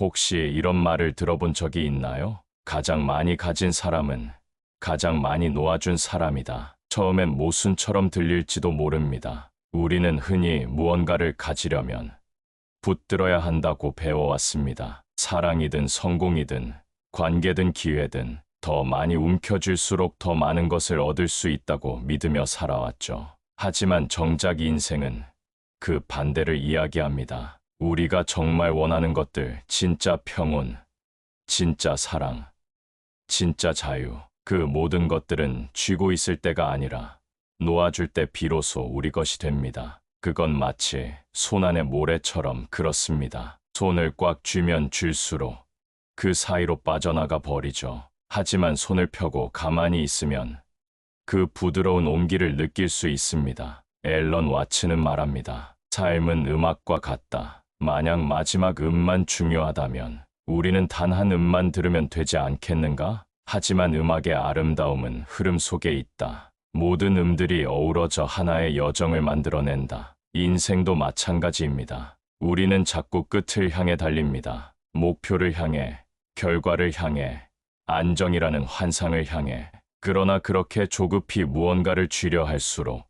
혹시 이런 말을 들어본 적이 있나요? 가장 많이 가진 사람은 가장 많이 놓아준 사람이다. 처음엔 모순처럼 들릴지도 모릅니다. 우리는 흔히 무언가를 가지려면 붙들어야 한다고 배워왔습니다. 사랑이든 성공이든 관계든 기회든 더 많이 움켜쥘수록 더 많은 것을 얻을 수 있다고 믿으며 살아왔죠. 하지만 정작 인생은 그 반대를 이야기합니다. 우리가 정말 원하는 것들, 진짜 평온, 진짜 사랑, 진짜 자유, 그 모든 것들은 쥐고 있을 때가 아니라 놓아줄 때 비로소 우리 것이 됩니다. 그건 마치 손 안의 모래처럼 그렇습니다. 손을 꽉 쥐면 쥘수록 그 사이로 빠져나가 버리죠. 하지만 손을 펴고 가만히 있으면 그 부드러운 온기를 느낄 수 있습니다. 앨런 와츠는 말합니다. 삶은 음악과 같다. 만약 마지막 음만 중요하다면 우리는 단 한 음만 들으면 되지 않겠는가? 하지만 음악의 아름다움은 흐름 속에 있다. 모든 음들이 어우러져 하나의 여정을 만들어낸다. 인생도 마찬가지입니다. 우리는 자꾸 끝을 향해 달립니다. 목표를 향해, 결과를 향해, 안정이라는 환상을 향해. 그러나 그렇게 조급히 무언가를 쥐려 할수록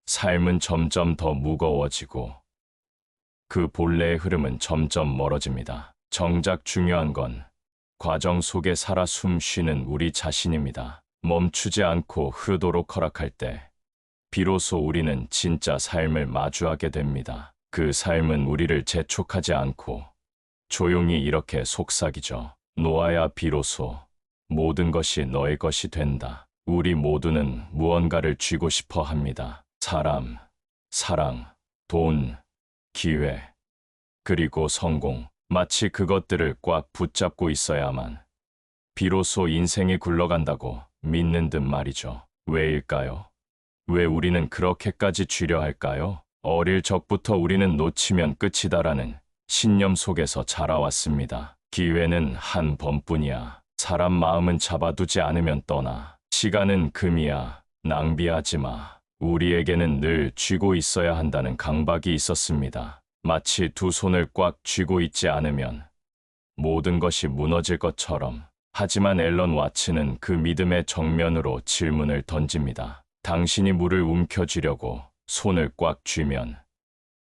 삶은 점점 더 무거워지고 그 본래의 흐름은 점점 멀어집니다. 정작 중요한 건 과정 속에 살아 숨 쉬는 우리 자신입니다. 멈추지 않고 흐르도록 허락할 때 비로소 우리는 진짜 삶을 마주하게 됩니다. 그 삶은 우리를 재촉하지 않고 조용히 이렇게 속삭이죠. 놓아야 비로소 모든 것이 너의 것이 된다. 우리 모두는 무언가를 쥐고 싶어 합니다. 사람, 사랑, 돈, 기회, 그리고 성공. 마치 그것들을 꽉 붙잡고 있어야만 비로소 인생이 굴러간다고 믿는 듯 말이죠. 왜일까요? 왜 우리는 그렇게까지 쥐려 할까요? 어릴 적부터 우리는 놓치면 끝이다라는 신념 속에서 자라왔습니다. 기회는 한 번뿐이야. 사람 마음은 잡아두지 않으면 떠나. 시간은 금이야. 낭비하지 마. 우리에게는 늘 쥐고 있어야 한다는 강박이 있었습니다. 마치 두 손을 꽉 쥐고 있지 않으면 모든 것이 무너질 것처럼. 하지만 앨런 와츠는 그 믿음의 정면으로 질문을 던집니다. 당신이 물을 움켜쥐려고 손을 꽉 쥐면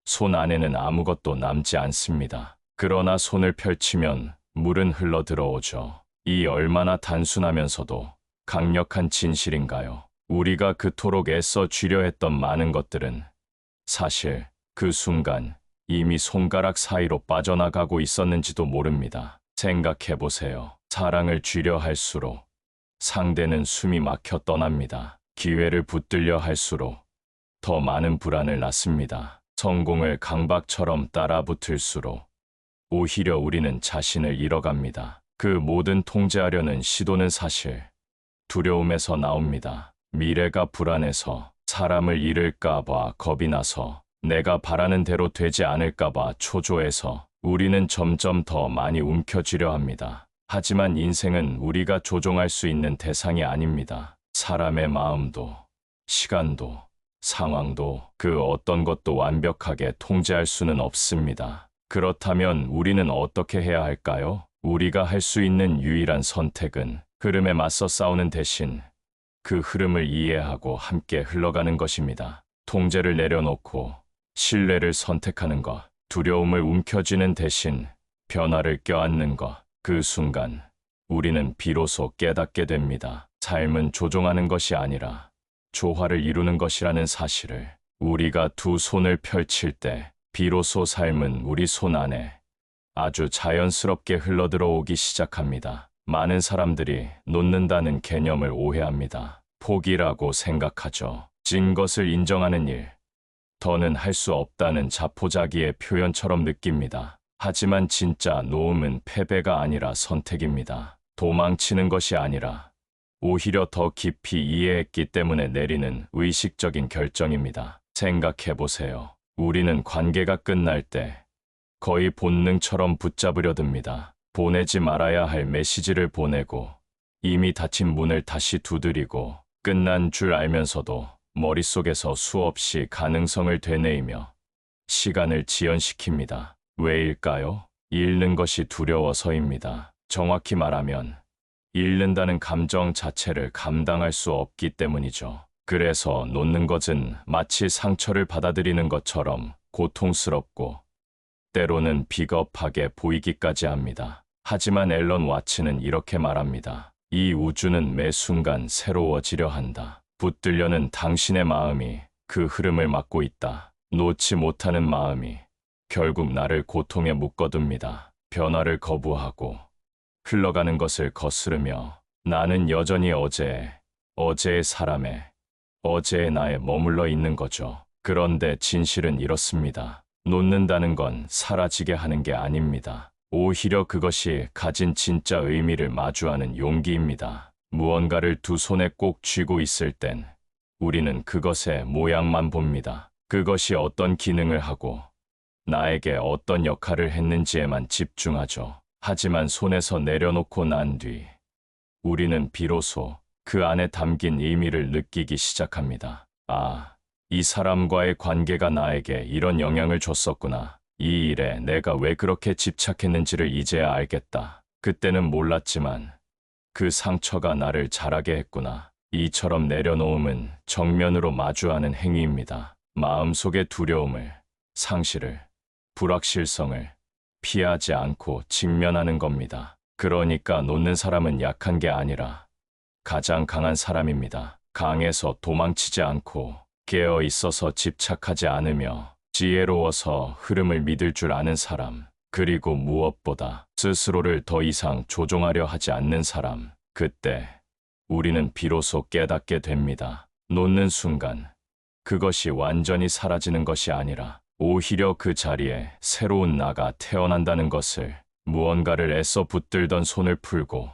손 안에는 아무것도 남지 않습니다. 그러나 손을 펼치면 물은 흘러 들어오죠. 이 얼마나 단순하면서도 강력한 진실인가요? 우리가 그토록 애써 쥐려 했던 많은 것들은 사실 그 순간 이미 손가락 사이로 빠져나가고 있었는지도 모릅니다. 생각해보세요. 사랑을 쥐려 할수록 상대는 숨이 막혀 떠납니다. 기회를 붙들려 할수록 더 많은 불안을 낳습니다. 성공을 강박처럼 따라붙을수록 오히려 우리는 자신을 잃어갑니다. 그 모든 통제하려는 시도는 사실 두려움에서 나옵니다. 미래가 불안해서, 사람을 잃을까 봐 겁이 나서, 내가 바라는 대로 되지 않을까 봐 초조해서 우리는 점점 더 많이 움켜쥐려 합니다. 하지만 인생은 우리가 조종할 수 있는 대상이 아닙니다. 사람의 마음도, 시간도, 상황도 그 어떤 것도 완벽하게 통제할 수는 없습니다. 그렇다면 우리는 어떻게 해야 할까요? 우리가 할 수 있는 유일한 선택은 흐름에 맞서 싸우는 대신 그 흐름을 이해하고 함께 흘러가는 것입니다. 통제를 내려놓고 신뢰를 선택하는 것, 두려움을 움켜쥐는 대신 변화를 껴안는 것. 그 순간 우리는 비로소 깨닫게 됩니다. 삶은 조종하는 것이 아니라 조화를 이루는 것이라는 사실을. 우리가 두 손을 펼칠 때 비로소 삶은 우리 손 안에 아주 자연스럽게 흘러들어오기 시작합니다. 많은 사람들이 놓는다는 개념을 오해합니다. 포기라고 생각하죠. 진 것을 인정하는 일, 더는 할 수 없다는 자포자기의 표현처럼 느낍니다. 하지만 진짜 놓음은 패배가 아니라 선택입니다. 도망치는 것이 아니라 오히려 더 깊이 이해했기 때문에 내리는 의식적인 결정입니다. 생각해보세요. 우리는 관계가 끝날 때 거의 본능처럼 붙잡으려 듭니다. 보내지 말아야 할 메시지를 보내고 이미 닫힌 문을 다시 두드리고 끝난 줄 알면서도 머릿속에서 수없이 가능성을 되뇌이며 시간을 지연시킵니다. 왜일까요? 잃는 것이 두려워서입니다. 정확히 말하면 잃는다는 감정 자체를 감당할 수 없기 때문이죠. 그래서 놓는 것은 마치 상처를 받아들이는 것처럼 고통스럽고 때로는 비겁하게 보이기까지 합니다. 하지만 앨런 와츠는 이렇게 말합니다. 이 우주는 매 순간 새로워지려 한다. 붙들려는 당신의 마음이 그 흐름을 막고 있다. 놓지 못하는 마음이 결국 나를 고통에 묶어둡니다. 변화를 거부하고 흘러가는 것을 거스르며 나는 여전히 어제의 사람에, 어제의 나에 머물러 있는 거죠. 그런데 진실은 이렇습니다. 놓는다는 건 사라지게 하는 게 아닙니다. 오히려 그것이 가진 진짜 의미를 마주하는 용기입니다. 무언가를 두 손에 꼭 쥐고 있을 땐 우리는 그것의 모양만 봅니다. 그것이 어떤 기능을 하고 나에게 어떤 역할을 했는지에만 집중하죠. 하지만 손에서 내려놓고 난 뒤 우리는 비로소 그 안에 담긴 의미를 느끼기 시작합니다. 아, 이 사람과의 관계가 나에게 이런 영향을 줬었구나. 이 일에 내가 왜 그렇게 집착했는지를 이제야 알겠다. 그때는 몰랐지만 그 상처가 나를 자라게 했구나. 이처럼 내려놓음은 정면으로 마주하는 행위입니다. 마음속의 두려움을, 상실을, 불확실성을 피하지 않고 직면하는 겁니다. 그러니까 놓는 사람은 약한 게 아니라 가장 강한 사람입니다. 강해서 도망치지 않고 깨어 있어서 집착하지 않으며 지혜로워서 흐름을 믿을 줄 아는 사람, 그리고 무엇보다 스스로를 더 이상 조종하려 하지 않는 사람. 그때 우리는 비로소 깨닫게 됩니다. 놓는 순간 그것이 완전히 사라지는 것이 아니라 오히려 그 자리에 새로운 나가 태어난다는 것을, 무언가를 애써 붙들던 손을 풀고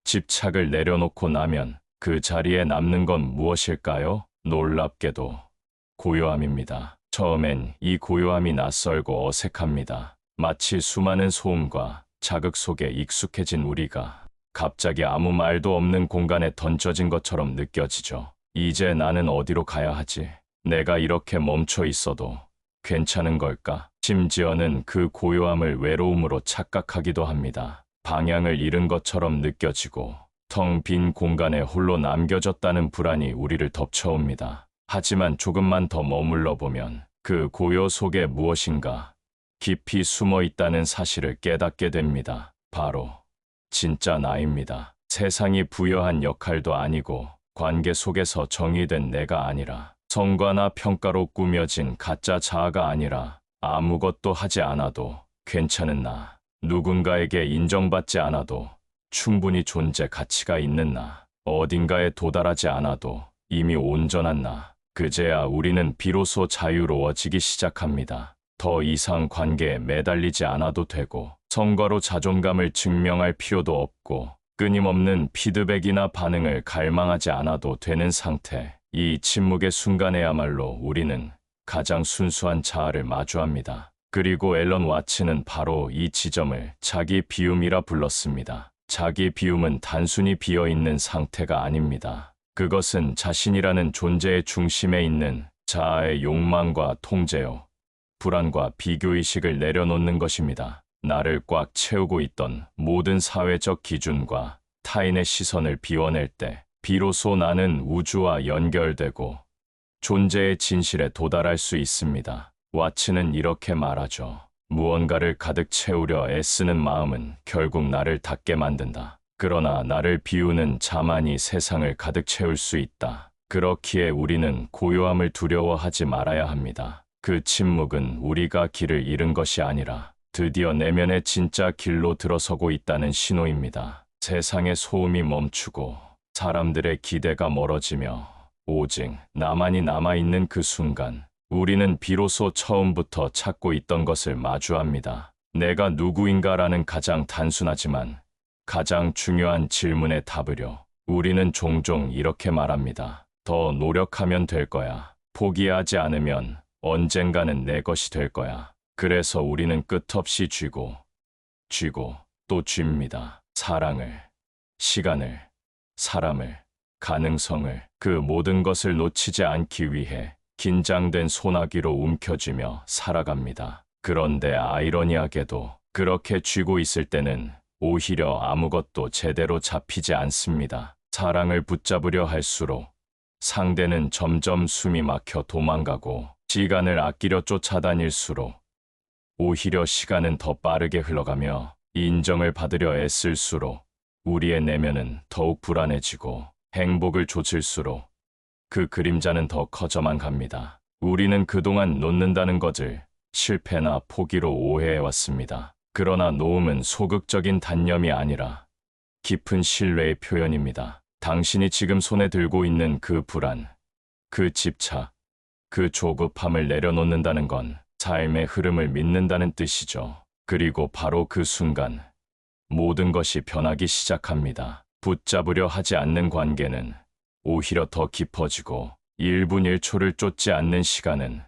집착을 내려놓고 나면 그 자리에 남는 건 무엇일까요? 놀랍게도 고요함입니다. 처음엔 이 고요함이 낯설고 어색합니다. 마치 수많은 소음과 자극 속에 익숙해진 우리가 갑자기 아무 말도 없는 공간에 던져진 것처럼 느껴지죠. 이제 나는 어디로 가야 하지? 내가 이렇게 멈춰 있어도 괜찮은 걸까? 심지어는 그 고요함을 외로움으로 착각하기도 합니다. 방향을 잃은 것처럼 느껴지고 텅 빈 공간에 홀로 남겨졌다는 불안이 우리를 덮쳐옵니다. 하지만 조금만 더 머물러 보면 그 고요 속에 무엇인가 깊이 숨어 있다는 사실을 깨닫게 됩니다. 바로 진짜 나입니다. 세상이 부여한 역할도 아니고 관계 속에서 정의된 내가 아니라 성과나 평가로 꾸며진 가짜 자아가 아니라 아무것도 하지 않아도 괜찮은 나, 누군가에게 인정받지 않아도 충분히 존재 가치가 있는 나, 어딘가에 도달하지 않아도 이미 온전한 나. 그제야 우리는 비로소 자유로워지기 시작합니다. 더 이상 관계에 매달리지 않아도 되고 성과로 자존감을 증명할 필요도 없고 끊임없는 피드백이나 반응을 갈망하지 않아도 되는 상태. 이 침묵의 순간에야말로 우리는 가장 순수한 자아를 마주합니다. 그리고 앨런 와츠는 바로 이 지점을 자기 비움이라 불렀습니다. 자기 비움은 단순히 비어있는 상태가 아닙니다. 그것은 자신이라는 존재의 중심에 있는 자아의 욕망과 통제요, 불안과 비교의식을 내려놓는 것입니다. 나를 꽉 채우고 있던 모든 사회적 기준과 타인의 시선을 비워낼 때 비로소 나는 우주와 연결되고 존재의 진실에 도달할 수 있습니다. 와츠는 이렇게 말하죠. 무언가를 가득 채우려 애쓰는 마음은 결국 나를 닫게 만든다. 그러나 나를 비우는 자만이 세상을 가득 채울 수 있다. 그렇기에 우리는 고요함을 두려워하지 말아야 합니다. 그 침묵은 우리가 길을 잃은 것이 아니라 드디어 내면의 진짜 길로 들어서고 있다는 신호입니다. 세상의 소음이 멈추고 사람들의 기대가 멀어지며 오직 나만이 남아있는 그 순간 우리는 비로소 처음부터 찾고 있던 것을 마주합니다. 내가 누구인가라는 가장 단순하지만 가장 중요한 질문에 답으려 우리는 종종 이렇게 말합니다. 더 노력하면 될 거야. 포기하지 않으면 언젠가는 내 것이 될 거야. 그래서 우리는 끝없이 쥐고 또 쥡니다. 사랑을, 시간을, 사람을, 가능성을, 그 모든 것을 놓치지 않기 위해 긴장된 소나기로 움켜쥐며 살아갑니다. 그런데 아이러니하게도 그렇게 쥐고 있을 때는 오히려 아무것도 제대로 잡히지 않습니다. 사랑을 붙잡으려 할수록 상대는 점점 숨이 막혀 도망가고 시간을 아끼려 쫓아다닐수록 오히려 시간은 더 빠르게 흘러가며 인정을 받으려 애쓸수록 우리의 내면은 더욱 불안해지고 행복을 좇을수록 그 그림자는 더 커져만 갑니다. 우리는 그동안 놓는다는 것을 실패나 포기로 오해해왔습니다. 그러나 놓음은 소극적인 단념이 아니라 깊은 신뢰의 표현입니다. 당신이 지금 손에 들고 있는 그 불안, 그 집착, 그 조급함을 내려놓는다는 건 삶의 흐름을 믿는다는 뜻이죠. 그리고 바로 그 순간 모든 것이 변하기 시작합니다. 붙잡으려 하지 않는 관계는 오히려 더 깊어지고 1분 1초를 쫓지 않는 시간은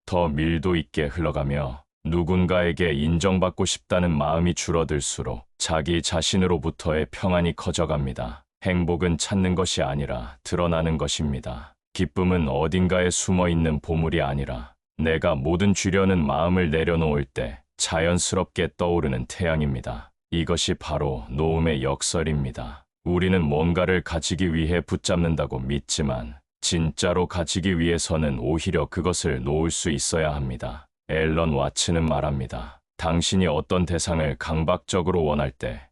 더 밀도 있게 흘러가며 누군가에게 인정받고 싶다는 마음이 줄어들수록 자기 자신으로부터의 평안이 커져갑니다. 행복은 찾는 것이 아니라 드러나는 것입니다. 기쁨은 어딘가에 숨어있는 보물이 아니라 내가 모든 주려는 마음을 내려놓을 때 자연스럽게 떠오르는 태양입니다. 이것이 바로 놓음의 역설입니다. 우리는 뭔가를 가지기 위해 붙잡는다고 믿지만 진짜로 가지기 위해서는 오히려 그것을 놓을 수 있어야 합니다. 앨런 와츠는 말합니다. 당신이 어떤 대상을 강박적으로 원할 때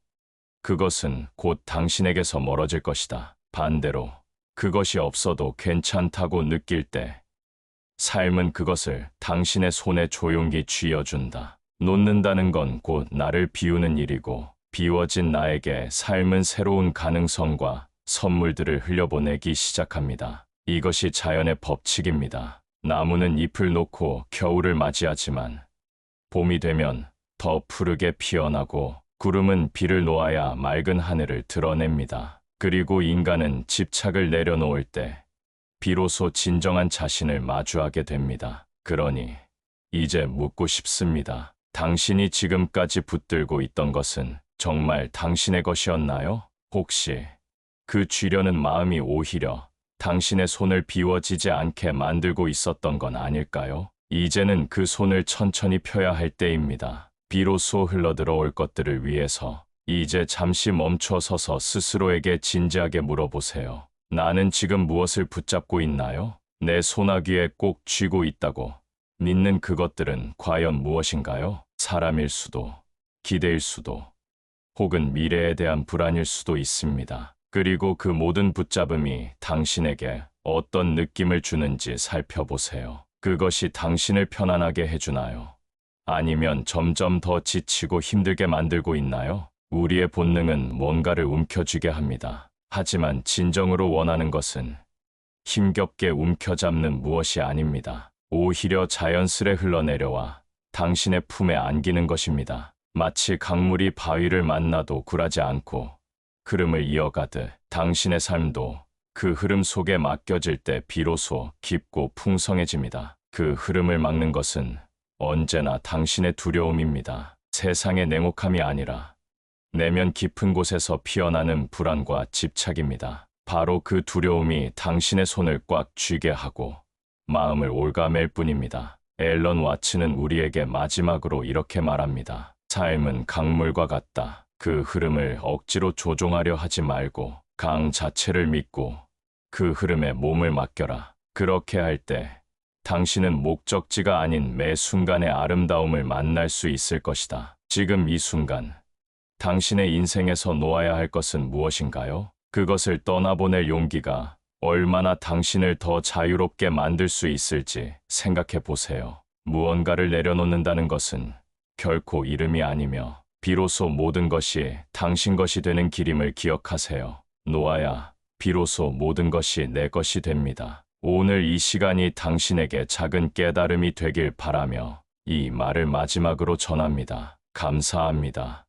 그것은 곧 당신에게서 멀어질 것이다. 반대로 그것이 없어도 괜찮다고 느낄 때 삶은 그것을 당신의 손에 조용히 쥐어준다. 놓는다는 건 곧 나를 비우는 일이고 비워진 나에게 삶은 새로운 가능성과 선물들을 흘려보내기 시작합니다. 이것이 자연의 법칙입니다. 나무는 잎을 놓고 겨울을 맞이하지만 봄이 되면 더 푸르게 피어나고 구름은 비를 놓아야 맑은 하늘을 드러냅니다. 그리고 인간은 집착을 내려놓을 때 비로소 진정한 자신을 마주하게 됩니다. 그러니 이제 묻고 싶습니다. 당신이 지금까지 붙들고 있던 것은 정말 당신의 것이었나요? 혹시 그 쥐려는 마음이 오히려 당신의 손을 비워지지 않게 만들고 있었던 건 아닐까요? 이제는 그 손을 천천히 펴야 할 때입니다. 비로소 흘러들어올 것들을 위해서 이제 잠시 멈춰서서 스스로에게 진지하게 물어보세요. 나는 지금 무엇을 붙잡고 있나요? 내 소나귀에 꼭 쥐고 있다고 믿는 그것들은 과연 무엇인가요? 사람일 수도, 기대일 수도, 혹은 미래에 대한 불안일 수도 있습니다. 그리고 그 모든 붙잡음이 당신에게 어떤 느낌을 주는지 살펴보세요. 그것이 당신을 편안하게 해주나요? 아니면 점점 더 지치고 힘들게 만들고 있나요? 우리의 본능은 뭔가를 움켜쥐게 합니다. 하지만 진정으로 원하는 것은 힘겹게 움켜잡는 무엇이 아닙니다. 오히려 자연스레 흘러내려와 당신의 품에 안기는 것입니다. 마치 강물이 바위를 만나도 굴하지 않고 흐름을 이어가듯 당신의 삶도 그 흐름 속에 맡겨질 때 비로소 깊고 풍성해집니다. 그 흐름을 막는 것은 언제나 당신의 두려움입니다. 세상의 냉혹함이 아니라 내면 깊은 곳에서 피어나는 불안과 집착입니다. 바로 그 두려움이 당신의 손을 꽉 쥐게 하고 마음을 올가맬 뿐입니다. 앨런 와츠는 우리에게 마지막으로 이렇게 말합니다. 삶은 강물과 같다. 그 흐름을 억지로 조종하려 하지 말고 강 자체를 믿고 그 흐름에 몸을 맡겨라. 그렇게 할 때 당신은 목적지가 아닌 매 순간의 아름다움을 만날 수 있을 것이다. 지금 이 순간 당신의 인생에서 놓아야 할 것은 무엇인가요? 그것을 떠나보낼 용기가 얼마나 당신을 더 자유롭게 만들 수 있을지 생각해 보세요. 무언가를 내려놓는다는 것은 결코 이름이 아니며 비로소 모든 것이 당신 것이 되는 길임을 기억하세요. 놓아야 비로소 모든 것이 내 것이 됩니다. 오늘 이 시간이 당신에게 작은 깨달음이 되길 바라며 이 말을 마지막으로 전합니다. 감사합니다.